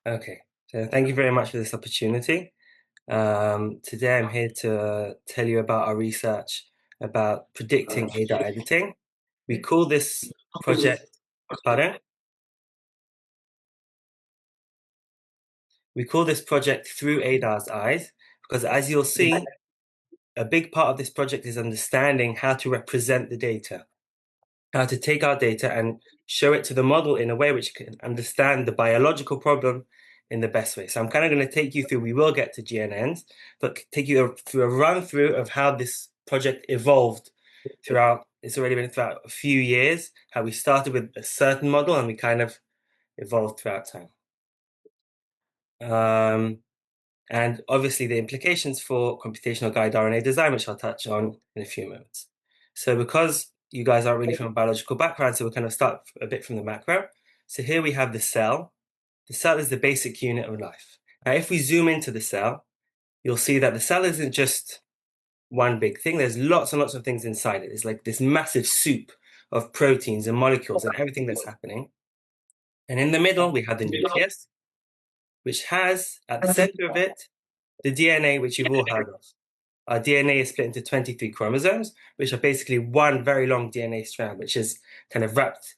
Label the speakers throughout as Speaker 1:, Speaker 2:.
Speaker 1: Okay, so thank you very much for this opportunity. Today I'm here to tell you about our research about predicting ADAR editing. We call this project, pardon? We call this project Through ADAR's Eyes because, as you'll see, a big part of this project is understanding how to represent the data, how to take our data and show it to the model in a way which can understand the biological problem in the best way. So I'm kind of going to take you through, we will get to GNNs, but take you through a run through of how this project evolved throughout, it's already been throughout a few years, how we started with a certain model and we kind of evolved throughout time. And obviously the implications for computational guide RNA design, which I'll touch on in a few moments. So because you guys aren't really from a biological background, so we'll kind of start a bit from the macro. So here we have the cell. The cell is the basic unit of life. Now, if we zoom into the cell, you'll see that the cell isn't just one big thing. There's lots and lots of things inside it. It's like this massive soup of proteins and molecules and everything that's happening. And in the middle, we have the nucleus, which has at the center of it the DNA, which you've all heard of. Our DNA is split into 23 chromosomes, which are basically one very long DNA strand, which is kind of wrapped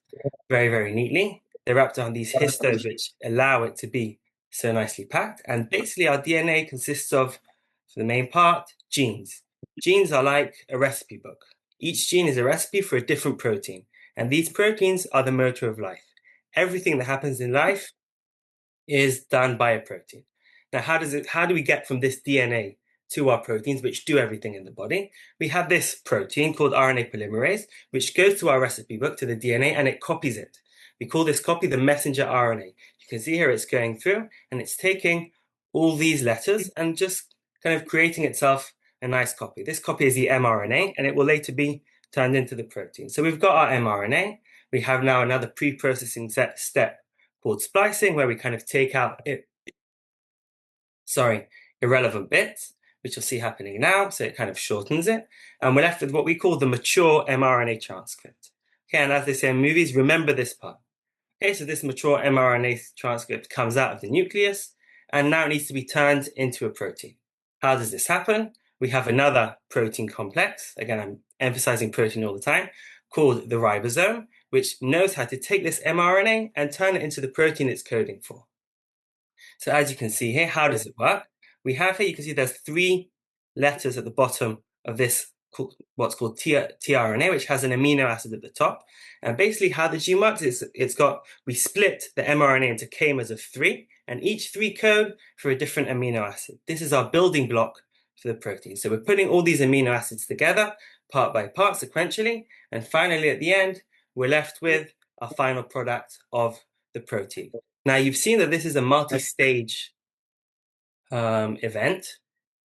Speaker 1: very, very neatly. They're wrapped on these histones, which allow it to be so nicely packed. And basically, our DNA consists of, for the main part, genes. Genes are like a recipe book. Each gene is a recipe for a different protein. And these proteins are the motor of life. Everything that happens in life is done by a protein. Now, how do we get from this DNA to our proteins, which do everything in the body? We have this protein called RNA polymerase, which goes to our recipe book, to the DNA, and it copies it. We call this copy the messenger RNA. You can see here it's going through, and it's taking all these letters and just kind of creating itself a nice copy. This copy is the mRNA, and it will later be turned into the protein. So we've got our mRNA. We have now another pre-processing step called splicing, where we kind of take out irrelevant bits, which you'll see happening now. So it kind of shortens it. And we're left with what we call the mature mRNA transcript. Okay, and as they say in movies, remember this part. Okay, so this mature mRNA transcript comes out of the nucleus, and now it needs to be turned into a protein. How does this happen? We have another protein complex. Again, I'm emphasizing protein all the time, called the ribosome, which knows how to take this mRNA and turn it into the protein it's coding for. So as you can see here, how does it work? We have here, you can see there's 3 letters at the bottom of this, what's called tRNA, which has an amino acid at the top. And basically how the gene works is we split the mRNA into k-mers of 3, and each 3 code for a different amino acid. This is our building block for the protein. So we're putting all these amino acids together, part by part, sequentially, and finally at the end, we're left with our final product of the protein. Now, you've seen that this is a multi-stage event,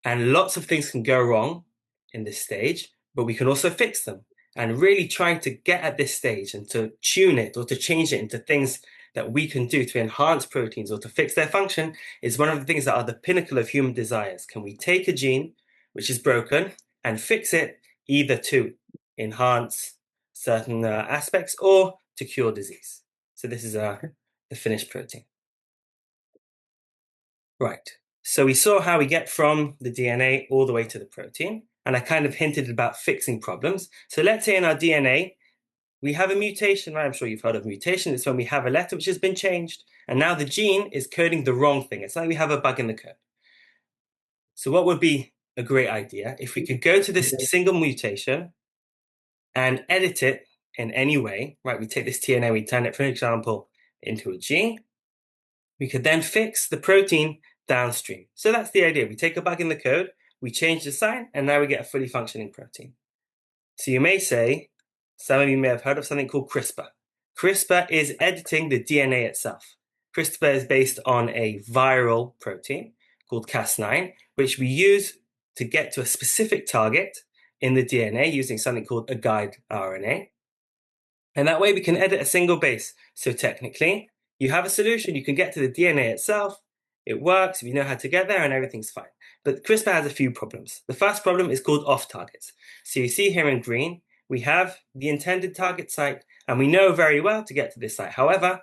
Speaker 1: and lots of things can go wrong in this stage, but we can also fix them. And really trying to get at this stage and to tune it or to change it into things that we can do to enhance proteins or to fix their function is one of the things that are the pinnacle of human desires. Can we take a gene which is broken and fix it either to enhance certain aspects or to cure disease? So this is the finished protein. Right. So we saw how we get from the DNA all the way to the protein, and I kind of hinted about fixing problems. So let's say in our DNA, we have a mutation, right? I'm sure you've heard of mutation. It's when we have a letter which has been changed, and now the gene is coding the wrong thing. It's like we have a bug in the code. So what would be a great idea if we could go to this single mutation and edit it in any way, right? We take this DNA, we turn it, for example, into a gene. We could then fix the protein downstream. So that's the idea. We take a bug in the code, we change the sign, and now we get a fully functioning protein. So you may say, some of you may have heard of something called CRISPR. CRISPR is editing the DNA itself. CRISPR is based on a viral protein called Cas9, which we use to get to a specific target in the DNA using something called a guide RNA. And that way we can edit a single base. So technically, you have a solution, you can get to the DNA itself, it works, if you know how to get there, and everything's fine. But CRISPR has a few problems. The first problem is called off-targets. So you see here in green, we have the intended target site, and we know very well to get to this site. However,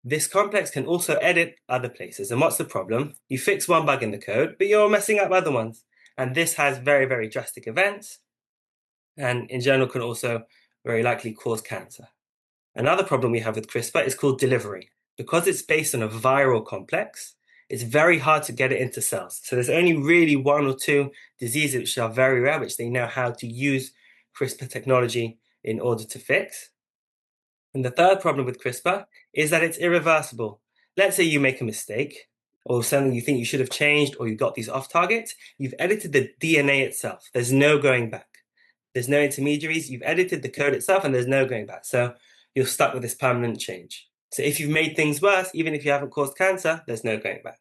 Speaker 1: this complex can also edit other places. And what's the problem? You fix one bug in the code, but you're messing up other ones. And this has very, very drastic events, and in general can also very likely cause cancer. Another problem we have with CRISPR is called delivery. Because it's based on a viral complex, it's very hard to get it into cells. So there's only really one or two diseases which are very rare, which they know how to use CRISPR technology in order to fix. And the third problem with CRISPR is that it's irreversible. Let's say you make a mistake or something you think you should have changed, or you got these off targets. You've edited the DNA itself. There's no going back. There's no intermediaries. You've edited the code itself and there's no going back. So you're stuck with this permanent change. So if you've made things worse, even if you haven't caused cancer, there's no going back.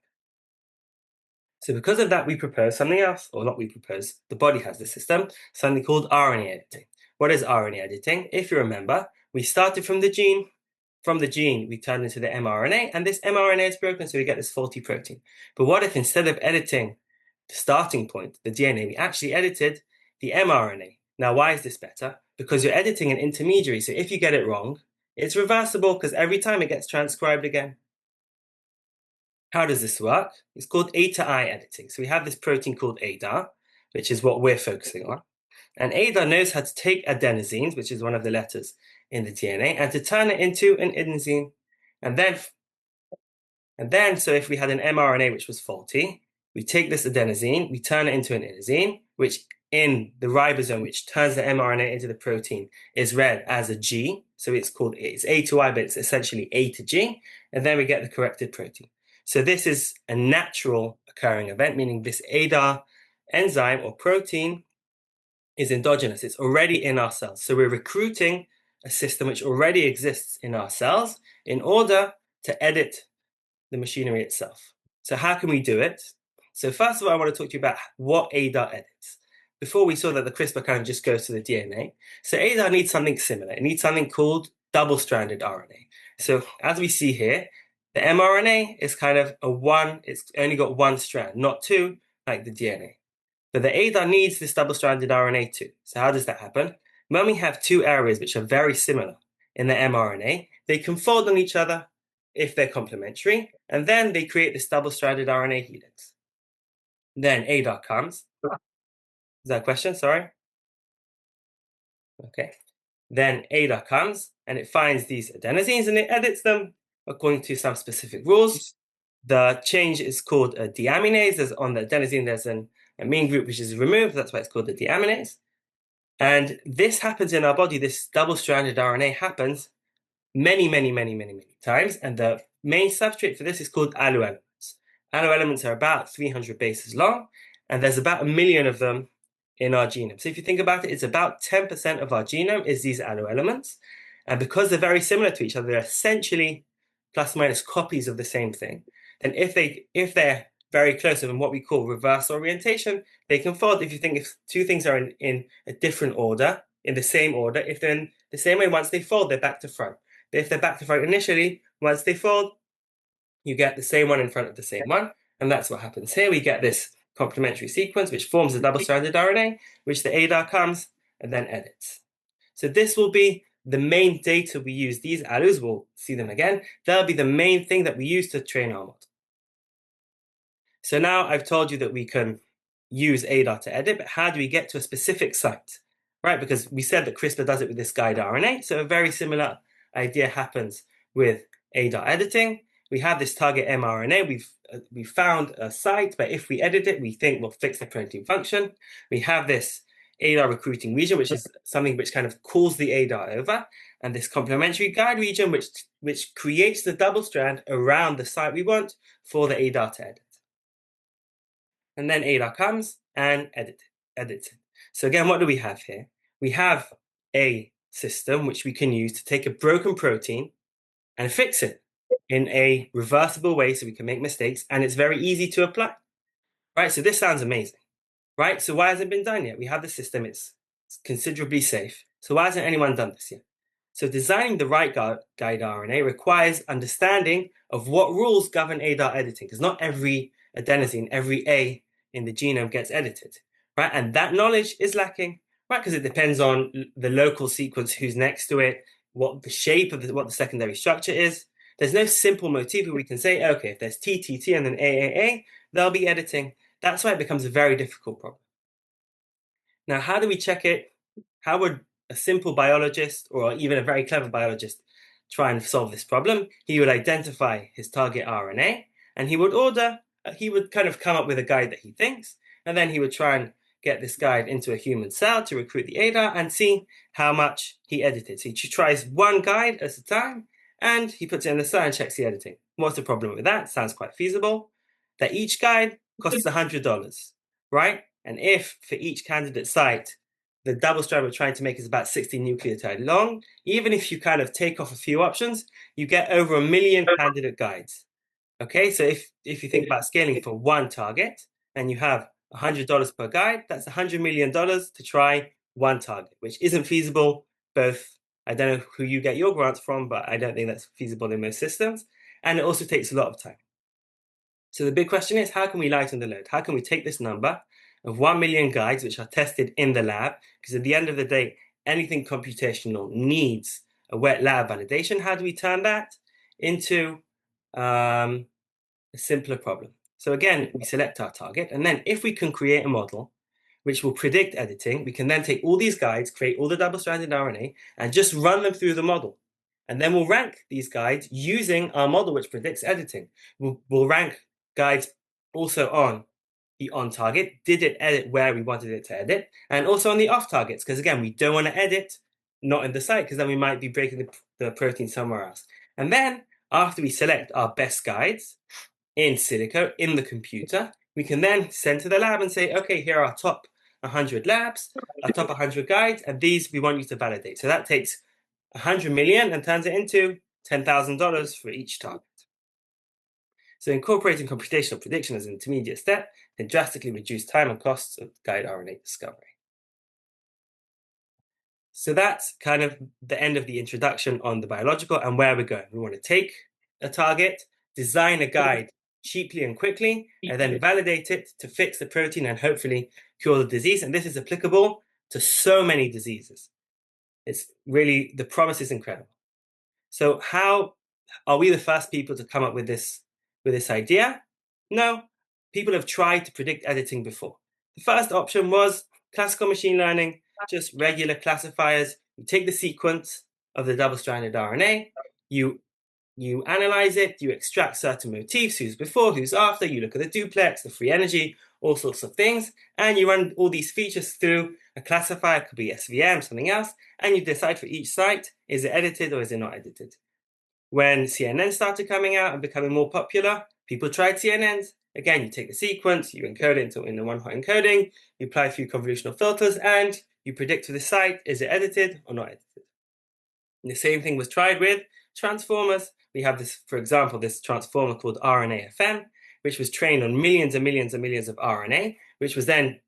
Speaker 1: So because of that, we propose something else, or not we propose, the body has this system, something called RNA editing. What is RNA editing? If you remember, we started from the gene. From the gene, we turned into the mRNA, and this mRNA is broken, so we get this faulty protein. But what if instead of editing the starting point, the DNA, we actually edited the mRNA? Now, why is this better? Because you're editing an intermediary, so if you get it wrong, it's reversible because every time it gets transcribed again. How does this work? It's called A to I editing. So we have this protein called ADAR, which is what we're focusing on. And ADAR knows how to take adenosines, which is one of the letters in the DNA, and to turn it into an adenosine. And then, so if we had an mRNA which was faulty, we take this adenosine, we turn it into an adenosine, which in the ribosome, which turns the mRNA into the protein, is read as a G. So it's A to I, but it's essentially A to G. And then we get the corrected protein. So this is a natural occurring event, meaning this ADAR enzyme or protein is endogenous. It's already in our cells. So we're recruiting a system which already exists in our cells in order to edit the machinery itself. So how can we do it? So first of all, I want to talk to you about what ADAR edits. Before we saw that the CRISPR kind of just goes to the DNA. So ADAR needs something similar. It needs something called double-stranded RNA. So as we see here, the mRNA is kind of it's only got one strand, not two, like the DNA. But the ADAR needs this double-stranded RNA too. So how does that happen? When we have two areas which are very similar in the mRNA, they can fold on each other if they're complementary, and then they create this double-stranded RNA helix. Then ADAR comes. Is that a question? Sorry. Okay. Then ADAR comes and it finds these adenosines and it edits them according to some specific rules. The change is called a deaminase. There's on the adenosine, there's a main group which is removed. That's why it's called the deaminase. And this happens in our body. This double-stranded RNA happens many, many, many, many, many times. And the main substrate for this is called allo elements. Allo elements are about 300 bases long, and there's about 1 million of them in our genome. So if you think about it, it's about 10% of our genome is these allo elements. And because they're very similar to each other, they're essentially plus minus copies of the same thing. And if they're very close in what we call reverse orientation, they can fold. If you think if two things are in a different order, in the same order, if they're in the same way, once they fold, they're back to front. But if they're back to front initially, once they fold, you get the same one in front of the same one. And that's what happens here. We get this complementary sequence, which forms a double-stranded RNA, which the ADAR comes and then edits. So this will be the main data we use. These allos, we'll see them again. They'll be the main thing that we use to train our model. So now I've told you that we can use ADAR to edit, but how do we get to a specific site? Right, because we said that CRISPR does it with this guide RNA, so a very similar idea happens with ADAR editing. We have this target mRNA, we've found a site, but if we edit it, we think we'll fix the protein function. We have this ADAR recruiting region, which is something which kind of calls the ADAR over, and this complementary guide region, which creates the double strand around the site we want for the ADAR to edit. And then ADAR comes and edits it. So again, what do we have here? We have a system which we can use to take a broken protein and fix it in a reversible way so we can make mistakes, and it's very easy to apply. Right, so this sounds amazing. Right, so why hasn't it been done yet? We have the system, it's considerably safe. So why hasn't anyone done this yet? So designing the right guide RNA requires understanding of what rules govern ADAR editing, because not every adenosine, every A in the genome gets edited, right? And that knowledge is lacking, right? Because it depends on the local sequence, who's next to it, what the shape of what the secondary structure is. There's no simple motif where we can say, okay, if there's T, T, T, and then A, they'll be editing. That's why it becomes a very difficult problem. Now, how do we check it? How would a simple biologist or even a very clever biologist try and solve this problem? He would identify his target RNA and he would kind of come up with a guide that he thinks, and then he would try and get this guide into a human cell to recruit the ADAR and see how much he edited. So he tries one guide at a time and he puts it in the cell and checks the editing. What's the problem with that? Sounds quite feasible. That each guide costs $100, right? And if for each candidate site, the double strand we're trying to make is about 60 nucleotide long, even if you kind of take off a few options, you get over 1 million candidate guides. Okay, so if you think about scaling for one target and you have $100 per guide, that's $100 million to try one target, which isn't feasible. I don't know who you get your grants from, but I don't think that's feasible in most systems. And it also takes a lot of time. So the big question is, how can we lighten the load? How can we take this number of 1 million guides, which are tested in the lab? Because at the end of the day, anything computational needs a wet lab validation. How do we turn that into a simpler problem? So again, we select our target, and then if we can create a model which will predict editing, we can then take all these guides, create all the double-stranded RNA, and just run them through the model. And then we'll rank these guides using our model which predicts editing. We'll rank guides also on the on target. Did it edit where we wanted it to edit? And also on the off targets, because again, we don't want to edit not in the site, because then we might be breaking the protein somewhere else. And then after we select our best guides in silico in the computer, we can then send to the lab and say, okay, here are our top 100 labs, our top 100 guides, and these we want you to validate. So that takes 100 million and turns it into $10,000 for each target. So incorporating computational prediction as an intermediate step can drastically reduce time and costs of guide RNA discovery. So that's kind of the end of the introduction on the biological and where we're going. We want to take a target, design a guide cheaply and quickly, and then validate it to fix the protein and hopefully cure the disease. And this is applicable to so many diseases. It's really, the promise is incredible. So how are we the first people to come up with this idea? No, people have tried to predict editing before. The first option was classical machine learning, just regular classifiers. You take the sequence of the double-stranded RNA, you analyze it, you extract certain motifs, who's before, who's after, you look at the duplex, the free energy, all sorts of things, and you run all these features through a classifier, it could be SVM, something else, and you decide for each site, is it edited or is it not edited? When CNN started coming out and becoming more popular, people tried CNNs. Again, you take the sequence, you encode it into one hot encoding, you apply a few convolutional filters, and you predict to the site, is it edited or not edited? And the same thing was tried with transformers. We have this, for example, this transformer called RNA-FM, which was trained on millions and millions and millions of RNA, which was then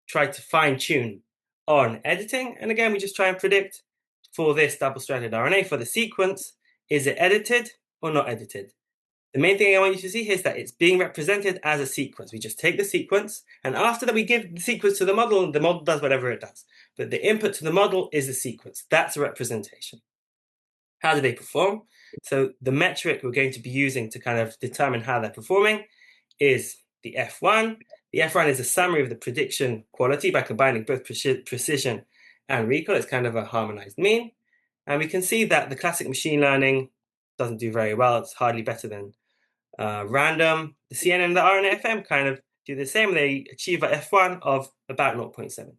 Speaker 1: tried to fine-tune on editing. And again, we just try and predict for this double-stranded RNA, for the sequence, is it edited or not edited? The main thing I want you to see here is that it's being represented as a sequence. We just take the sequence, and after that we give the sequence to the model does whatever it does. But the input to the model is the sequence. That's a representation. How do they perform? So the metric we're going to be using to kind of determine how they're performing is the F1. The F1 is a summary of the prediction quality by combining both precision and recall. It's kind of a harmonized mean. And we can see that the classic machine learning doesn't do very well. It's hardly better than random. The CNN and the RNA-FM kind of do the same. They achieve a F1 of about 0.72.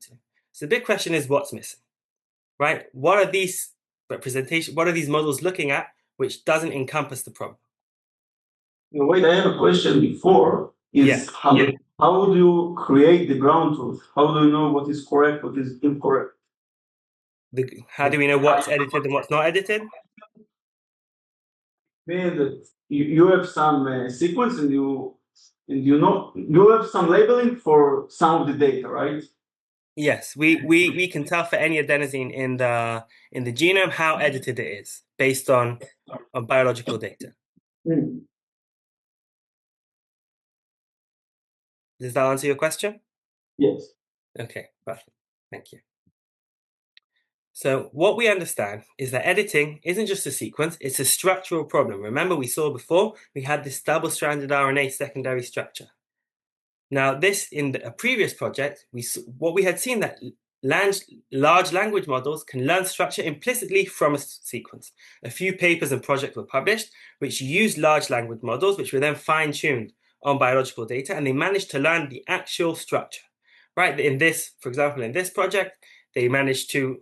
Speaker 1: So the big question is, what's missing, right? What are these models looking at which doesn't encompass the problem?
Speaker 2: Wait, I have a question before. How do you create the ground truth? How do you know what is correct, what is incorrect?
Speaker 1: How do we know what's edited and what's not edited?
Speaker 2: You have some sequence and you know you have some labeling for some of the data, right?
Speaker 1: Yes, we can tell for any adenosine in the genome how edited it is based on biological data. Does that answer your question?
Speaker 2: Yes.
Speaker 1: Okay, perfect. Thank you. So what we understand is that editing isn't just a sequence, it's a structural problem. Remember, we saw before, we had this double-stranded RNA secondary structure. Now, this, in a previous project, what we had seen that large language models can learn structure implicitly from a sequence. A few papers and projects were published which used large language models, which were then fine-tuned on biological data, and they managed to learn the actual structure. Right? For example, in this project, they managed to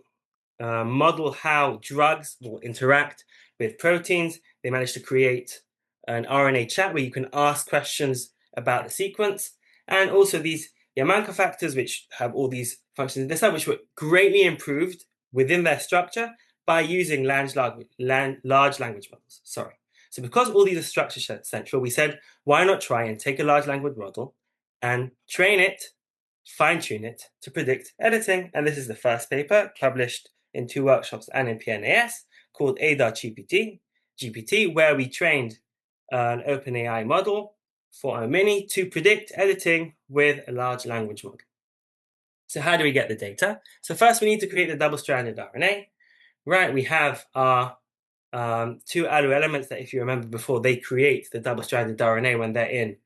Speaker 1: model how drugs will interact with proteins. They managed to create an RNA chat where you can ask questions about the sequence, and also these Yamanka factors, which have all these functions inside, which were greatly improved within their structure by using large language models. Sorry. So because all these are structure central, we said, why not try and take a large language model and train it, fine-tune it to predict editing? And this is the first paper published in 2 workshops and in PNAS called ADAR GPT, where we trained an OpenAI model for a mini to predict editing with a large language model. So how do we get the data? So first we need to create the double-stranded RNA. Right, we have our 2 ADAR elements that, if you remember before, they create the double-stranded RNA when they're in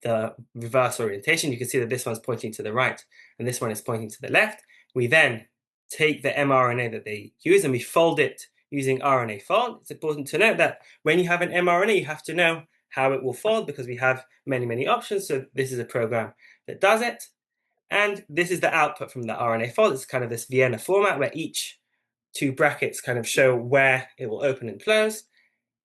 Speaker 1: the reverse orientation. You can see that this one's pointing to the right and this one is pointing to the left. We then take the mRNA that they use and we fold it using RNA fold. It's important to note that when you have an mRNA, you have to know how it will fold because we have many options. So this is a program that does it. And this is the output from the RNA fold. It's kind of this Vienna format where each 2 brackets kind of show where it will open and close.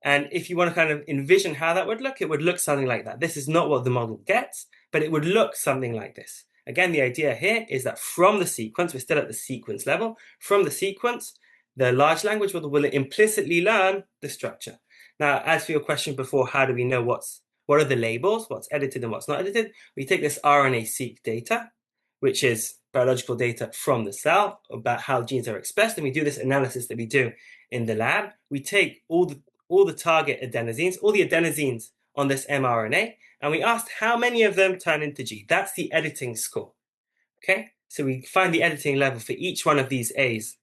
Speaker 1: And if you want to kind of envision how that would look, it would look something like that. This is not what the model gets, but it would look something like this. Again, the idea here is that from the sequence, we're still at the sequence level, from the sequence, the large language model will implicitly learn the structure. Now, as for your question before, how do we know what are the labels, what's edited and what's not edited? We take this RNA-seq data, which is biological data from the cell about how genes are expressed, and we do this analysis that we do in the lab. We take all the target adenosines, all the adenosines on this mRNA, and we asked how many of them turn into G. That's the editing score. Okay, so we find the editing level for each one of these A's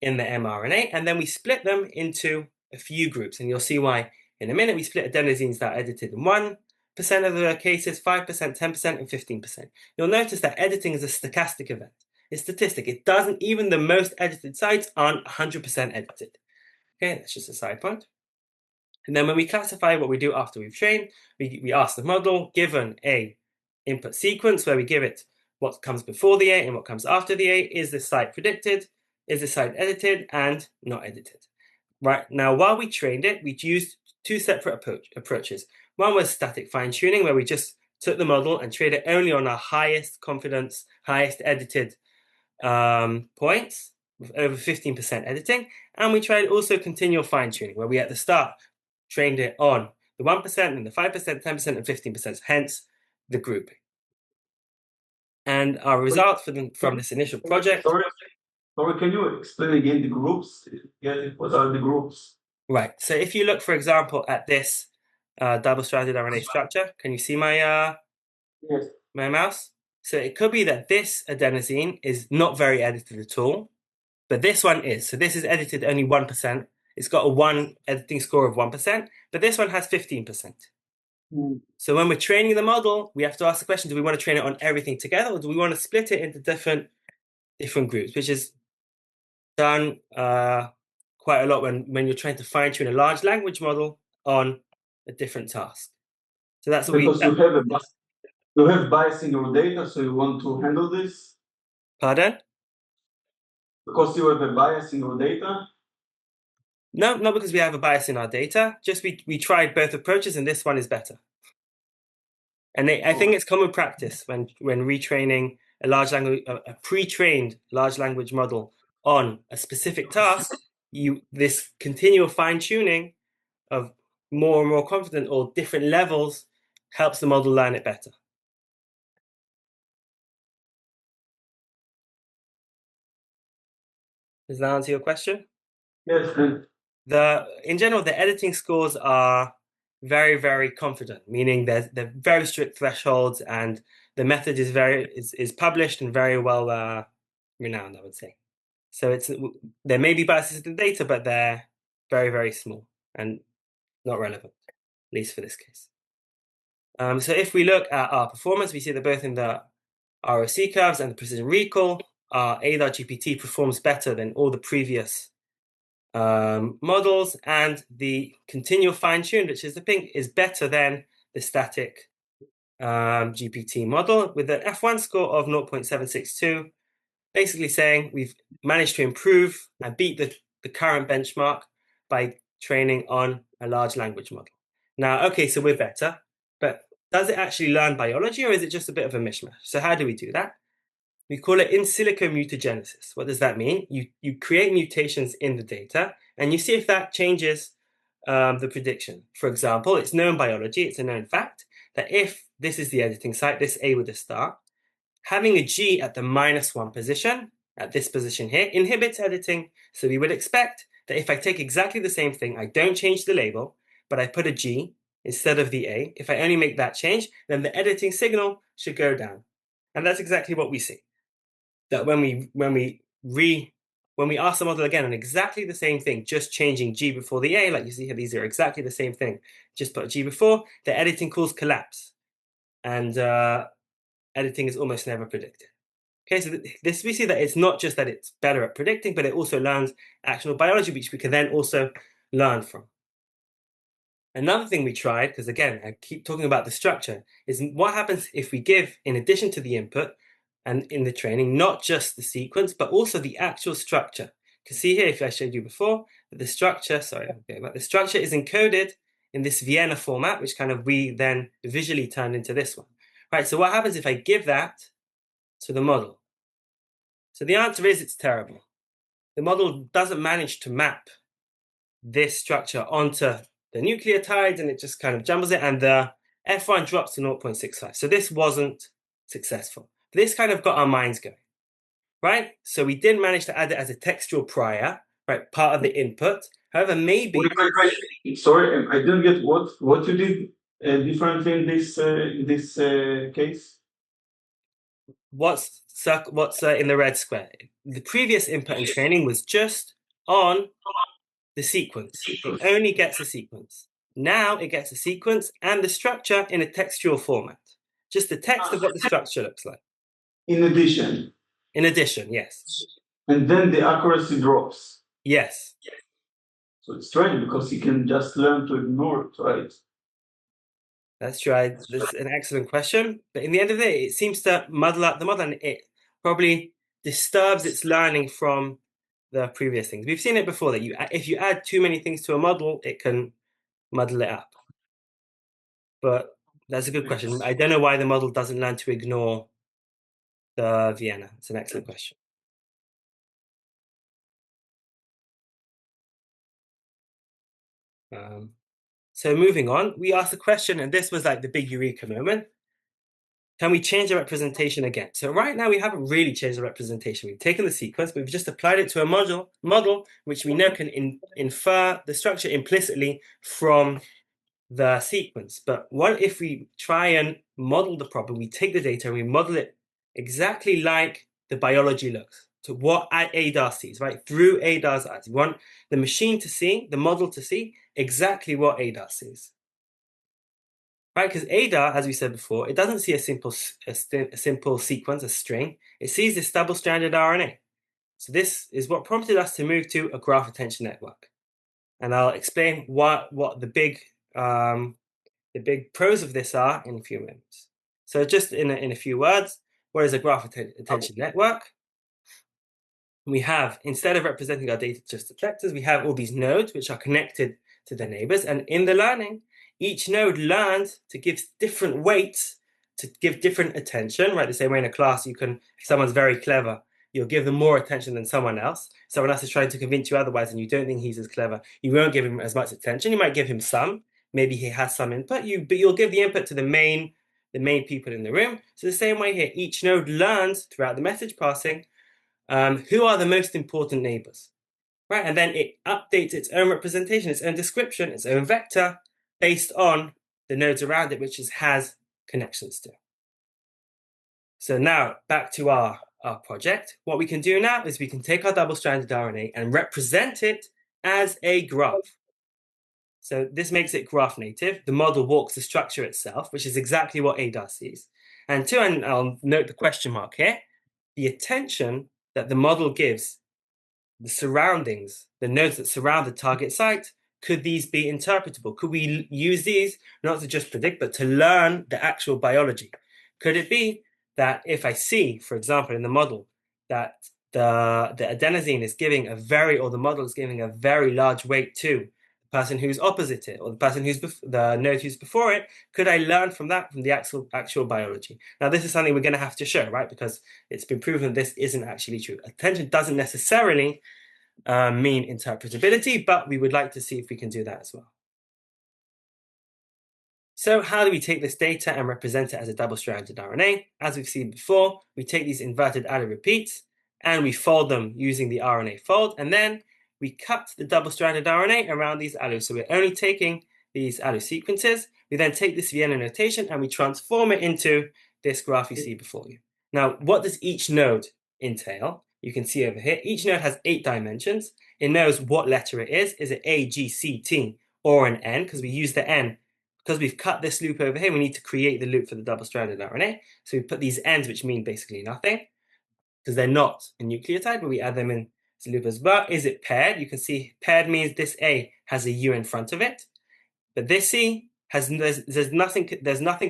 Speaker 1: in the mRNA, and then we split them into a few groups, and you'll see why in a minute. We split adenosines that are edited in 1% of the cases, 5%, 10%, and 15%. You'll notice that editing is a stochastic event. It's statistic. It doesn't, even the most edited sites aren't 100% edited. Okay, that's just a side point. And then when we classify what we do after we've trained, we ask the model, given a input sequence where we give it what comes before the A and what comes after the A, is this site predicted, is this site edited, and not edited. Right, now while we trained it, we used 2 separate approaches. One was static fine-tuning, where we just took the model and trained it only on our highest confidence, highest edited points, with over 15% editing. And we tried also continual fine-tuning, where we at the start trained it on the 1% and the 5%, 10%, and 15%, hence the grouping. And our results from this initial project.
Speaker 2: Sorry, can you explain again the groups? Yeah, what are the groups?
Speaker 1: Right. So if you look, for example, at this double-stranded RNA structure, can you see my
Speaker 2: yes.
Speaker 1: my mouse? So it could be that this adenosine is not very edited at all, but this one is. So this is edited only 1%. It's got a 1 editing score of 1%, but this one has 15%. So when we're training the model, we have to ask the question, do we want to train it on everything together, or do we want to split it into different groups, which is done quite a lot when you're trying to fine-tune a large language model on a different task. So that's what
Speaker 2: because you have bias in your data, so you want to handle this?
Speaker 1: Pardon?
Speaker 2: Because you have a bias in your data?
Speaker 1: No, not because we have a bias in our data. Just we tried both approaches, and this one is better. And I think it's common practice when retraining a pre-trained large language model on a specific task, this continual fine-tuning of more and more confident or different levels helps the model learn it better. Does that answer your question?
Speaker 2: Yes.
Speaker 1: In general, the editing scores are very confident, meaning they're very strict thresholds, and the method is published and very well renowned, I would say. So there may be biases in the data, but they're very, very small and not relevant, at least for this case. So if we look at our performance, we see that both in the ROC curves and the precision recall, our ADAR GPT performs better than all the previous models, and the continual fine-tuned, which is the pink, is better than the static GPT model with an F1 score of 0.762, basically saying we've managed to improve and beat the current benchmark by training on a large language model. Now, okay, so we're better, but does it actually learn biology, or is it just a bit of a mishmash? So how do we do that? We call it in silico mutagenesis. What does that mean? You create mutations in the data, and you see if that changes the prediction. For example, it's known biology, it's a known fact, that if this is the editing site, this A with a star, having a G at the -1 position, at this position here, inhibits editing. So we would expect that if I take exactly the same thing, I don't change the label, but I put a G instead of the A, if I only make that change, then the editing signal should go down. And that's exactly what we see. That when we ask the model again on exactly the same thing, just changing G before the A, like you see here, these are exactly the same thing, just put a G before, the editing calls collapse. And editing is almost never predicted. Okay, so we see that it's not just that it's better at predicting, but it also learns actual biology, which we can then also learn from. Another thing we tried, because again, I keep talking about the structure, is what happens if we give, in addition to the input and in the training, not just the sequence, but also the actual structure. You can see here, if I showed you before, that the structure, the structure is encoded in this Vienna format, which kind of we then visually turned into this one. Right, so what happens if I give that to the model? So the answer is it's terrible. The model doesn't manage to map this structure onto the nucleotides, and it just kind of jumbles it, and the F1 drops to 0.65. So this wasn't successful. This kind of got our minds going, right? So we did manage to add it as a textual prior, right, part of the input. However, maybe...
Speaker 2: Sorry, I didn't get what you did differently in this case.
Speaker 1: What's in the red square? The previous input and training was just on the sequence. It only gets a sequence. Now it gets a sequence and the structure in a textual format. Just the text of what the structure looks like.
Speaker 2: In addition.
Speaker 1: In addition, yes.
Speaker 2: And then the accuracy drops.
Speaker 1: Yes.
Speaker 2: So it's strange because you can just learn to ignore it, right?
Speaker 1: That's true. That's an excellent question. But in the end of the day, it seems to muddle up the model, and it probably disturbs its learning from the previous things. We've seen it before that if you add too many things to a model, it can muddle it up. But that's a good question. I don't know why the model doesn't learn to ignore the Vienna. It's an excellent question. So moving on, we asked the question, and this was like the big eureka moment. Can we change the representation again? So right now we haven't really changed the representation. We've taken the sequence, but we've just applied it to a model which we know can infer the structure implicitly from the sequence. But what if we try and model the problem? We take the data and we model it exactly like the biology looks, to what ADAR sees, right? Through ADAR's eyes. We want the machine to see, the model to see exactly what ADAR sees. Right, because ADAR, as we said before, it doesn't see a simple sequence, a string. It sees this double-stranded RNA. So this is what prompted us to move to a graph attention network. And I'll explain what the big pros of this are in a few minutes. So just in a few words, what is a graph attention network? We have, instead of representing our data just as vectors, we have all these nodes which are connected to their neighbors. And in the learning, each node learns to give different weights, to give different attention, right? The same way in a class, if someone's very clever, you'll give them more attention than someone else. Someone else is trying to convince you otherwise, and you don't think he's as clever. You won't give him as much attention. You might give him some. Maybe he has some input, but you'll give the input to the main people in the room. So the same way here, each node learns throughout the message passing who are the most important neighbors, right? And then it updates its own representation, its own description, its own vector based on the nodes around it, which it has connections to. So now back to our our project, what we can do now is we can take our double-stranded RNA and represent it as a graph. So this makes it graph native. The model walks the structure itself, which is exactly what ADAR sees. And I'll note the question mark here, the attention that the model gives the surroundings, the nodes that surround the target site, could these be interpretable? Could we use these not to just predict, but to learn the actual biology? Could it be that if I see, for example, in the model, that the adenosine is giving or the model is giving a very large weight to the person who's opposite it, or the person who's the node who's before it, could I learn from that, from the actual biology? Now, this is something we're going to have to show, right? Because it's been proven this isn't actually true. Attention doesn't necessarily mean interpretability, but we would like to see if we can do that as well. So how do we take this data and represent it as a double-stranded RNA? As we've seen before, we take these inverted allo repeats and we fold them using the RNA fold, and then we cut the double-stranded RNA around these allos. So we're only taking these allo sequences. We then take this Vienna notation and we transform it into this graph you see before you. Now, what does each node entail? You can see over here, each node has 8 dimensions. It knows what letter it is. Is it A, G, C, T, or an N? Because we use the N. Because we've cut this loop over here, we need to create the loop for the double-stranded RNA. So we put these N's, which mean basically nothing, because they're not a nucleotide, but we add them in the loop as well. Is it paired? You can see paired means this A has a U in front of it, but this C there's nothing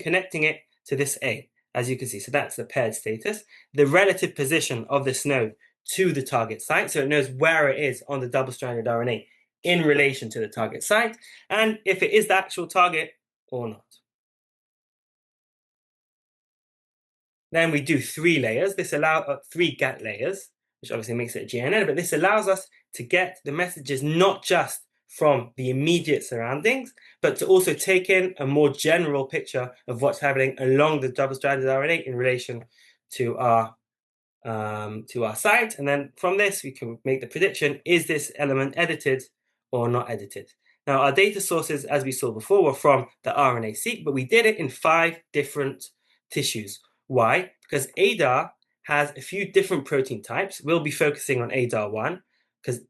Speaker 1: connecting it to this A, as you can see. So that's the paired status. The relative position of this node to the target site, so it knows where it is on the double-stranded RNA in relation to the target site, and if it is the actual target or not. Then we do 3 layers. This allows 3 GATT layers, which obviously makes it a GNN, but this allows us to get the messages not just from the immediate surroundings, but to also take in a more general picture of what's happening along the double-stranded RNA in relation to our site. And then from this, we can make the prediction, is this element edited or not edited? Now, our data sources, as we saw before, were from the RNA-seq, but we did it in 5 different tissues. Why? Because ADAR has a few different protein types. We'll be focusing on ADAR1 because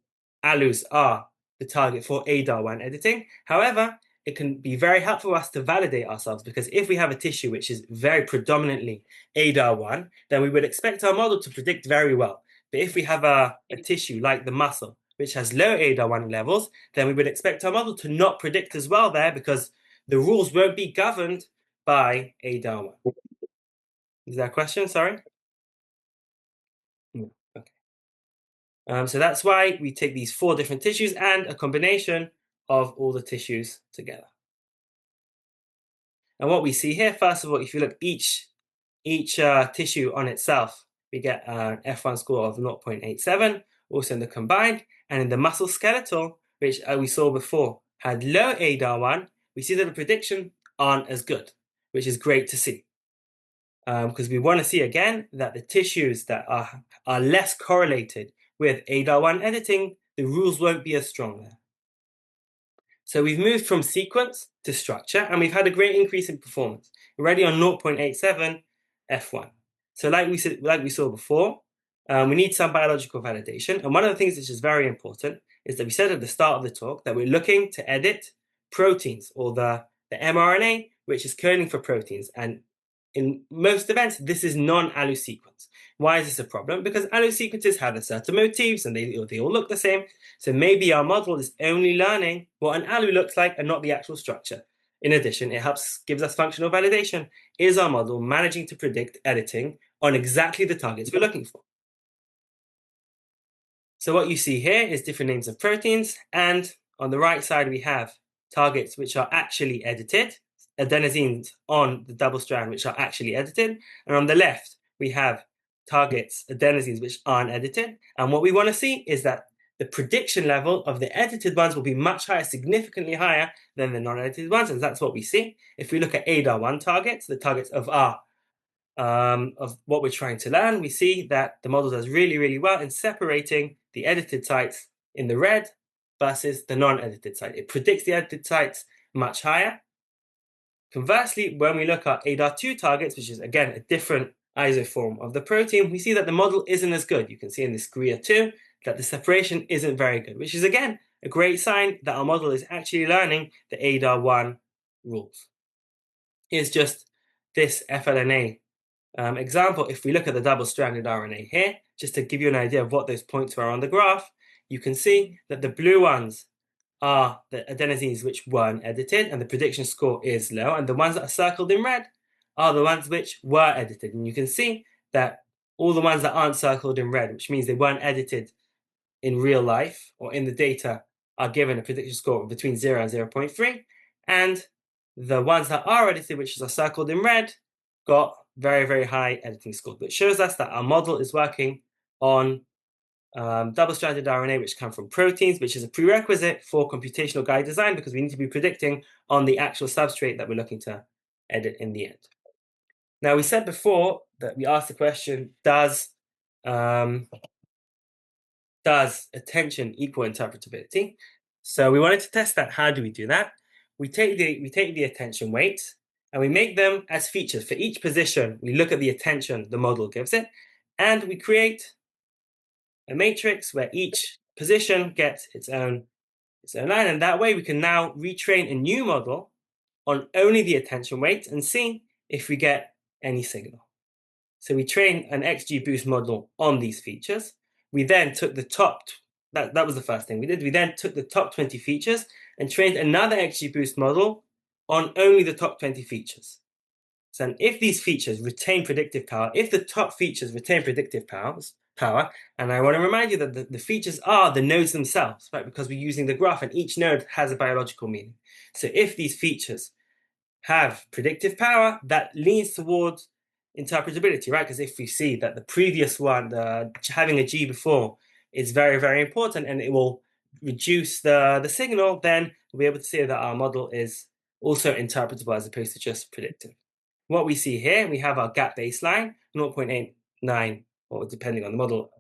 Speaker 1: ALUs are the target for ADAR1 editing. However, it can be very helpful for us to validate ourselves, because if we have a tissue which is very predominantly ADAR1, then we would expect our model to predict very well. But if we have a tissue like the muscle, which has low ADAR1 levels, then we would expect our model to not predict as well there, because the rules won't be governed by ADAR1. Is that a question? Sorry? No. Okay. So that's why we take these 4 different tissues and a combination of all the tissues together. And what we see here, first of all, if you look each tissue on itself, we get an F1 score of 0.87, also in the combined, and in the muscle skeletal, which we saw before, had low ADAR1, we see that the prediction aren't as good, which is great to see. Because we want to see again that the tissues that are less correlated with ADAR1 editing, the rules won't be as strong there. So we've moved from sequence to structure, and we've had a great increase in performance. We're already on 0.87 F1. So like we saw before, we need some biological validation. And one of the things which is very important is that we said at the start of the talk that we're looking to edit proteins, or the mRNA, which is coding for proteins. And in most events, this is non-allo sequence. Why is this a problem? Because allo sequences have a certain motifs and they all look the same. So maybe our model is only learning what an allo looks like and not the actual structure. In addition, it gives us functional validation. Is our model managing to predict editing on exactly the targets we're looking for? So what you see here is different names of proteins, and on the right side we have targets which are actually edited, adenosines on the double strand which are actually edited, and on the left we have targets, adenosines, which aren't edited. And what we want to see is that the prediction level of the edited ones will be much higher, significantly higher than the non-edited ones, and that's what we see. If we look at ADAR1 targets, the targets of what we're trying to learn, we see that the model does really, really well in separating the edited sites in the red versus the non-edited site. It predicts the edited sites much higher. Conversely, when we look at ADAR2 targets, which is again a different isoform of the protein, we see that the model isn't as good. You can see in this GRIA 2 that the separation isn't very good, which is again a great sign that our model is actually learning the ADAR 1 rules. Here's just this FLNA example. If we look at the double-stranded RNA here, just to give you an idea of what those points are on the graph, you can see that the blue ones are the adenosines which weren't edited, and the prediction score is low, and the ones that are circled in red are the ones which were edited. And you can see that all the ones that aren't circled in red, which means they weren't edited in real life or in the data, are given a prediction score of between 0 and 0.3, and the ones that are edited, which are circled in red, got very, very high editing scores, which shows us that our model is working on double-stranded RNA, which come from proteins, which is a prerequisite for computational guide design because we need to be predicting on the actual substrate that we're looking to edit in the end. Now, we said before that we asked the question, does attention equal interpretability? So we wanted to test that. How do we do that? We take the attention weights and we make them as features. For each position, we look at the attention the model gives it, and we create a matrix where each position gets its own line, and that way we can now retrain a new model on only the attention weight and see if we get any signal. So we train an XGBoost model on these features. We then took the top, that was the first thing we did. We then took the top 20 features and trained another XGBoost model on only the top 20 features. So if these features retain predictive power, if the top features retain predictive power, and I want to remind you that the features are the nodes themselves, right? Because we're using the graph and each node has a biological meaning. So if these features have predictive power, that leans towards interpretability, right? Because if we see that the previous one, having a G before, is very, very important and it will reduce the signal, then we'll be able to say that our model is also interpretable as opposed to just predictive. What we see here, we have our gap baseline, 0.89, or depending on the model,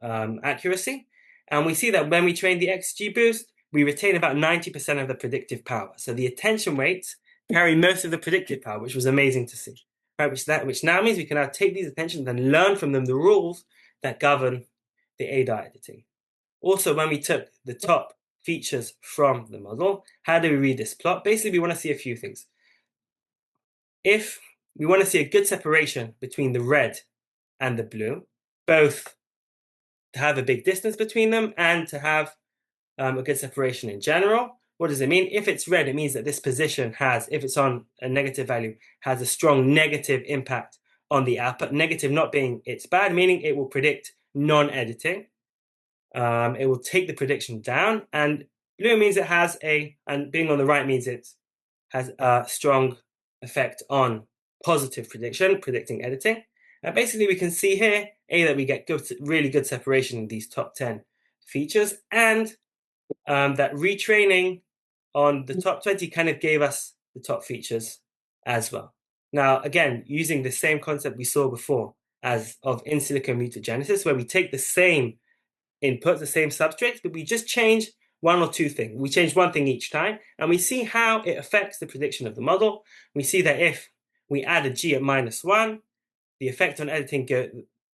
Speaker 1: accuracy. And we see that when we train the XGBoost, we retain about 90% of the predictive power. So the attention weights carry most of the predictive power, which was amazing to see. Right, which now means we can now take these attentions and learn from them the rules that govern the ADAR editing. Also, when we took the top features from the model, how do we read this plot? Basically, we want to see a few things. If we want to see a good separation between the red and the blue, both to have a big distance between them and to have a good separation in general. What does it mean? If it's red, it means that this position has, if it's on a negative value, has a strong negative impact on the output. Negative not being it's bad, meaning it will predict non-editing. It will take the prediction down, and blue means it has and being on the right means it has a strong effect on positive prediction, predicting editing. And basically we can see here, that we get really good separation in these top 10 features, and that retraining on the top 20 kind of gave us the top features as well. Now, again, using the same concept we saw before as of in silico mutagenesis, where we take the same input, the same substrates, but we just change one or two things. We change one thing each time, and we see how it affects the prediction of the model. We see that if we add a G at -1, the effect on editing,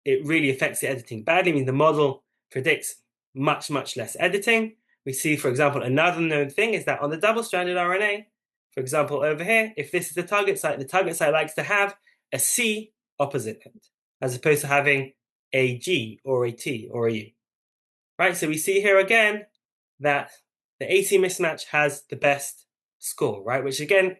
Speaker 1: it really affects the editing badly. I mean, the model predicts much, much less editing. We see, for example, another known thing is that on the double-stranded RNA, for example, over here, if this is the target site likes to have a C opposite it, as opposed to having a G or a T or a U. Right, so we see here again that the AC mismatch has the best score, right? Which again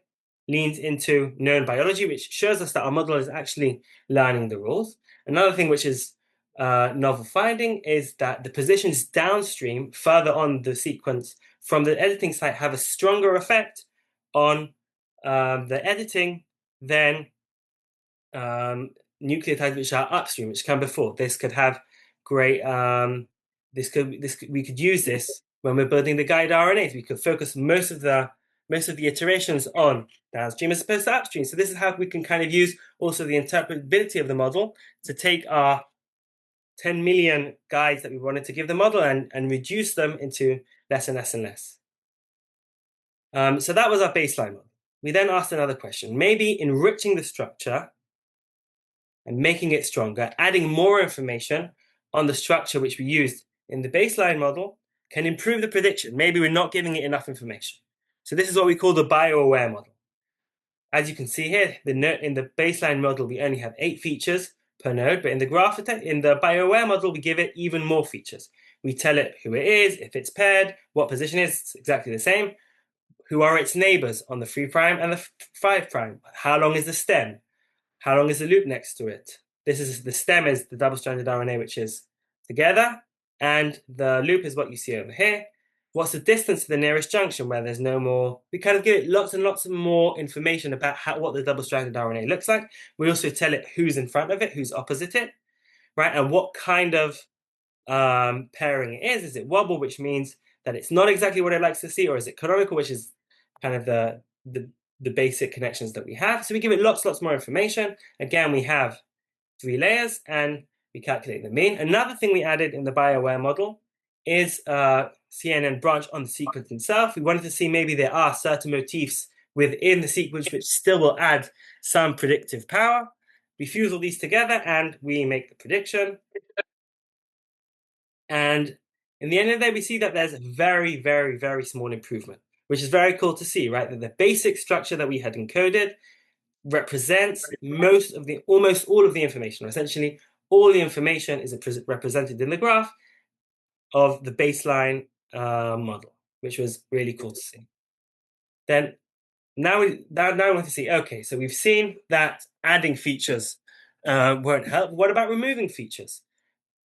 Speaker 1: leans into known biology, which shows us that our model is actually learning the rules. Another thing which is novel finding is that the positions downstream, further on the sequence from the editing site, have a stronger effect on the editing than nucleotides which are upstream, which come before. This could have great. We could use this when we're building the guide RNAs. We could focus most of the iterations on downstream as opposed to upstream. So this is how we can kind of use also the interpretability of the model to take our 10 million guides that we wanted to give the model and reduce them into less and less and less. So that was our baseline model. We then asked another question. Maybe enriching the structure and making it stronger, adding more information on the structure which we used in the baseline model can improve the prediction. Maybe we're not giving it enough information. So this is what we call the bio-aware model. As you can see here, in the baseline model, we only have 8 features per node, but in the graph, in the bio-aware model, we give it even more features. We tell it who it is, if it's paired, what position is, it's exactly the same, who are its neighbors on the 3' and the 5', how long is the stem, how long is the loop next to it. The stem is the double-stranded RNA, which is together, and the loop is what you see over here. What's the distance to the nearest junction where there's no more? We kind of give it lots and lots of more information about what the double-stranded RNA looks like. We also tell it who's in front of it, who's opposite it, right? And what kind of pairing it is. Is it wobble, which means that it's not exactly what it likes to see, or is it canonical, which is kind of the basic connections that we have. So we give it lots more information. Again, we have 3 layers and we calculate the mean. Another thing we added in the bio-aware model is CNN branch on the sequence itself. We wanted to see maybe there are certain motifs within the sequence which still will add some predictive power. We fuse all these together and we make the prediction. And in the end of the day, we see that there's a very small improvement, which is very cool to see, right? That the basic structure that we had encoded represents almost all of the information, or essentially all the information is represented in the graph of the baseline model, which was really cool to see. Then now I want to see, okay, so we've seen that adding features won't help. What about removing features?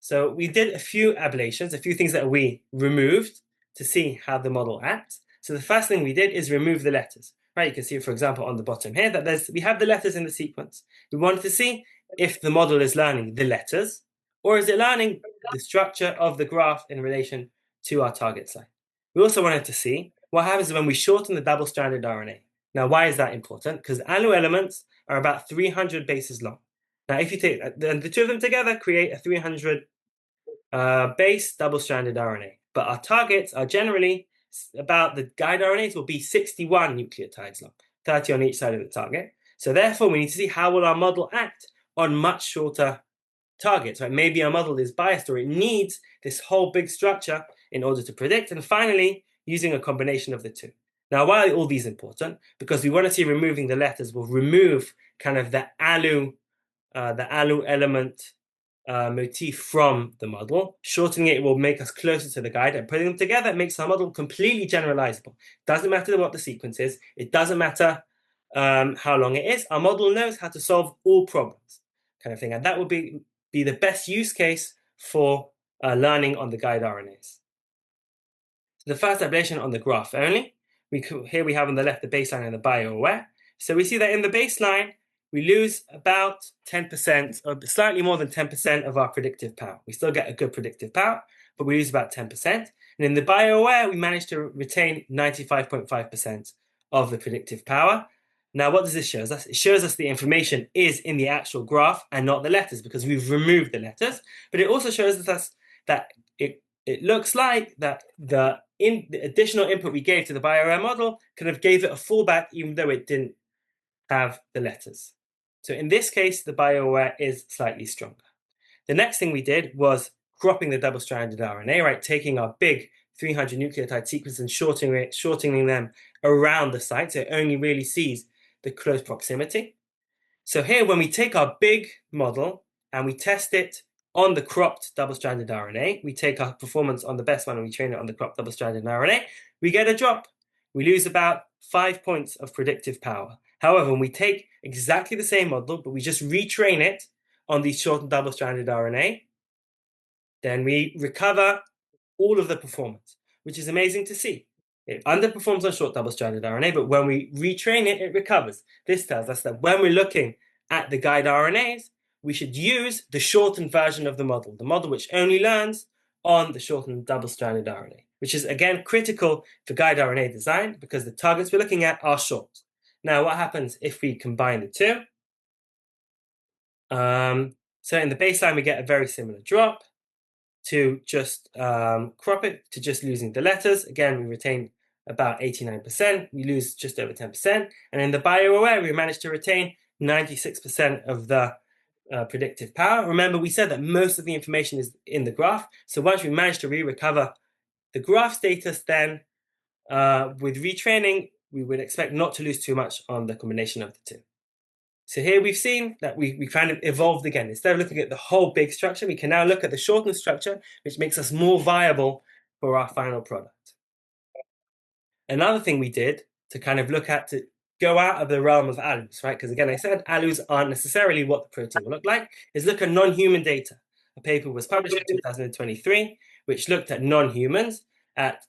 Speaker 1: So we did a few ablations, a few things that we removed to see how the model acts. So the first thing we did is remove the letters, right? You can see, for example, on the bottom here that we have the letters in the sequence. We wanted to see if the model is learning the letters or is it learning the structure of the graph in relation to our target site. We also wanted to see what happens when we shorten the double-stranded RNA. Now, why is that important? Because allo elements are about 300 bases long. Now, if you take the two of them together, create a 300 base double-stranded RNA. But our targets are generally about the guide RNAs will be 61 nucleotides long, 30 on each side of the target. So therefore, we need to see how will our model act on much shorter targets. Right? Maybe our model is biased or it needs this whole big structure in order to predict. And finally, using a combination of the two. Now, why are all these important? Because we want to see removing the letters will remove kind of the alu element motif from the model. Shortening it will make us closer to the guide, and putting them together makes our model completely generalizable. Doesn't matter what the sequence is. It doesn't matter how long it is. Our model knows how to solve all problems, kind of thing. And that would be the best use case for learning on the guide RNAs. So the first ablation on the graph only. Here we have on the left the baseline and the bio-aware. So we see that in the baseline, we lose about 10%, or slightly more than 10% of our predictive power. We still get a good predictive power, but we lose about 10%. And in the bio-aware, we manage to retain 95.5% of the predictive power. Now, what does this show us? It shows us the information is in the actual graph and not the letters, because we've removed the letters. But it also shows us that it looks like that the additional input we gave to the bio-aware model kind of gave it a fallback, even though it didn't have the letters. So in this case, the bio-aware is slightly stronger. The next thing we did was cropping the double-stranded RNA, right? Taking our big 300 nucleotide sequence and shortening them around the site, so it only really sees the close proximity. So here, when we take our big model and we test it on the cropped double-stranded RNA, we take our performance on the best one and we train it on the cropped double-stranded RNA, we get a drop. We lose about 5 points of predictive power. However, when we take exactly the same model, but we just retrain it on these shortened double-stranded RNA, then we recover all of the performance, which is amazing to see. It underperforms on short double-stranded RNA, but when we retrain it, it recovers. This tells us that when we're looking at the guide RNAs, we should use the shortened version of the model which only learns on the shortened double-stranded RNA, which is, again, critical for guide RNA design because the targets we're looking at are short. Now, what happens if we combine the two? So in the baseline, we get a very similar drop to just crop it, to just losing the letters. Again, we retain about 89%. We lose just over 10%. And in the bio-aware, we managed to retain 96% of the predictive power. Remember, we said that most of the information is in the graph. So once we manage to recover the graph status, then with retraining, we would expect not to lose too much on the combination of the two. So here we've seen that we kind of evolved again. Instead of looking at the whole big structure, we can now look at the shortened structure, which makes us more viable for our final product. Another thing we did to kind of look at to go out of the realm of alus, right? Because again, I said alus aren't necessarily what the protein will look like, is look at non-human data. A paper was published in 2023, which looked at non-humans, at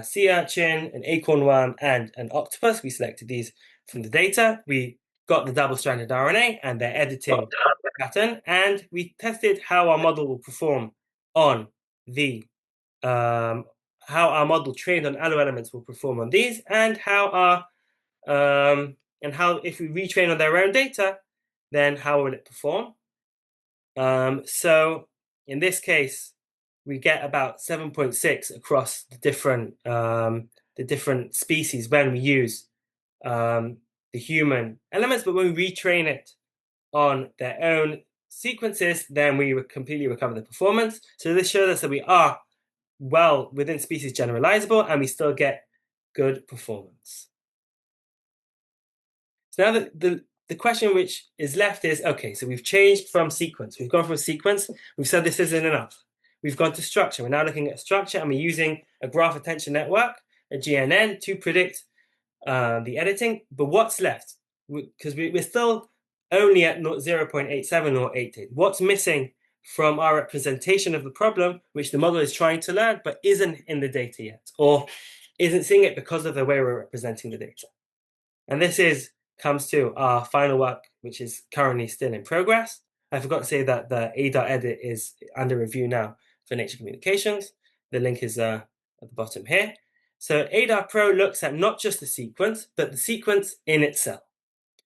Speaker 1: sea urchin, an acorn worm, and an octopus. We selected these from the data. We got the double-stranded RNA and their editing pattern, and we tested how our model will perform on the how our model trained on alu elements will perform on these, and how if we retrain on their own data, then how will it perform? So in this case, we get about 7.6 across the different species when we use the human elements, but when we retrain it on their own sequences, then we completely recover the performance. So this shows us that we are well within species generalizable, and we still get good performance. So now the question which is left is, okay, so we've changed from sequence. We've gone from sequence. We've said this isn't enough. We've gone to structure. We're now looking at structure, and we're using a graph attention network, a GNN, to predict the editing. But what's left? Because we're still only at 0.87 or 88. What's missing from our representation of the problem, which the model is trying to learn, but isn't in the data yet, or isn't seeing it because of the way we're representing the data? And this comes to our final work, which is currently still in progress. I forgot to say that the ADAR edit is under review now for Nature Communications. The link is at the bottom here. So ADAR Pro looks at not just the sequence, but the sequence in itself.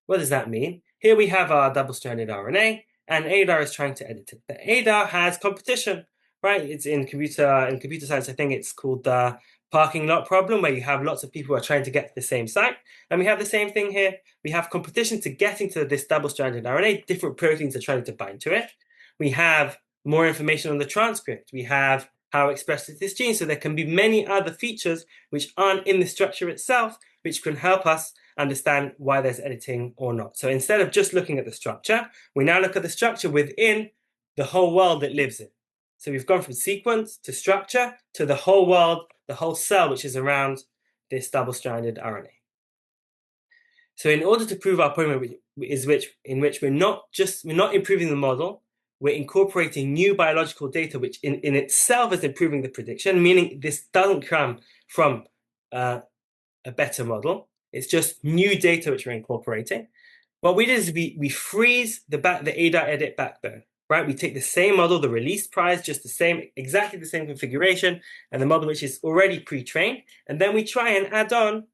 Speaker 1: What does that mean? Here we have our double-stranded RNA, and ADAR is trying to edit it. The ADAR has competition, right? It's in computer science, I think it's called the parking lot problem, where you have lots of people who are trying to get to the same site. And we have the same thing here. We have competition to getting to this double-stranded RNA. Different proteins are trying to bind to it. We have more information on the transcript. We have how expressed is this gene. So there can be many other features which aren't in the structure itself, which can help us understand why there's editing or not. So instead of just looking at the structure, we now look at the structure within the whole world it lives in. So we've gone from sequence to structure to the whole world, the whole cell, which is around this double-stranded RNA. So in order to prove our point in which we're not improving the model, we're incorporating new biological data, which in itself is improving the prediction, meaning this doesn't come from a better model. It's just new data which we're incorporating. What we did is we freeze the ADAR edit backbone, right? We take the same model, the release price, just exactly the same configuration, and the model which is already pre-trained, and then we try and add on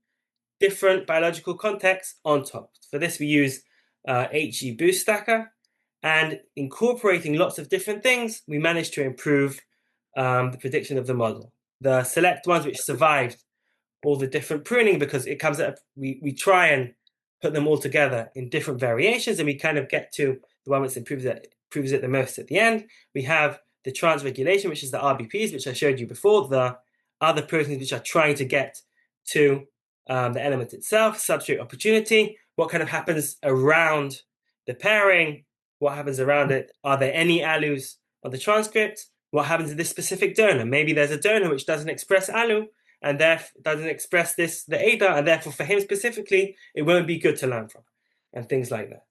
Speaker 1: different biological contexts on top. For this, we use HG Boost Stacker, and incorporating lots of different things, we managed to improve the prediction of the model. The select ones which survived all the different pruning, because it comes at we try and put them all together in different variations, and we kind of get to the one which improves it the most at the end. We have the transregulation, which is the RBPs, which I showed you before, the other proteins which are trying to get to the element itself, substrate opportunity, what kind of happens around the pairing, what happens around it, are there any alus on the transcript, what happens to this specific donor? Maybe there's a donor which doesn't express alu, and therefore doesn't express the ADAR, and therefore for him specifically, it won't be good to learn from, and things like that.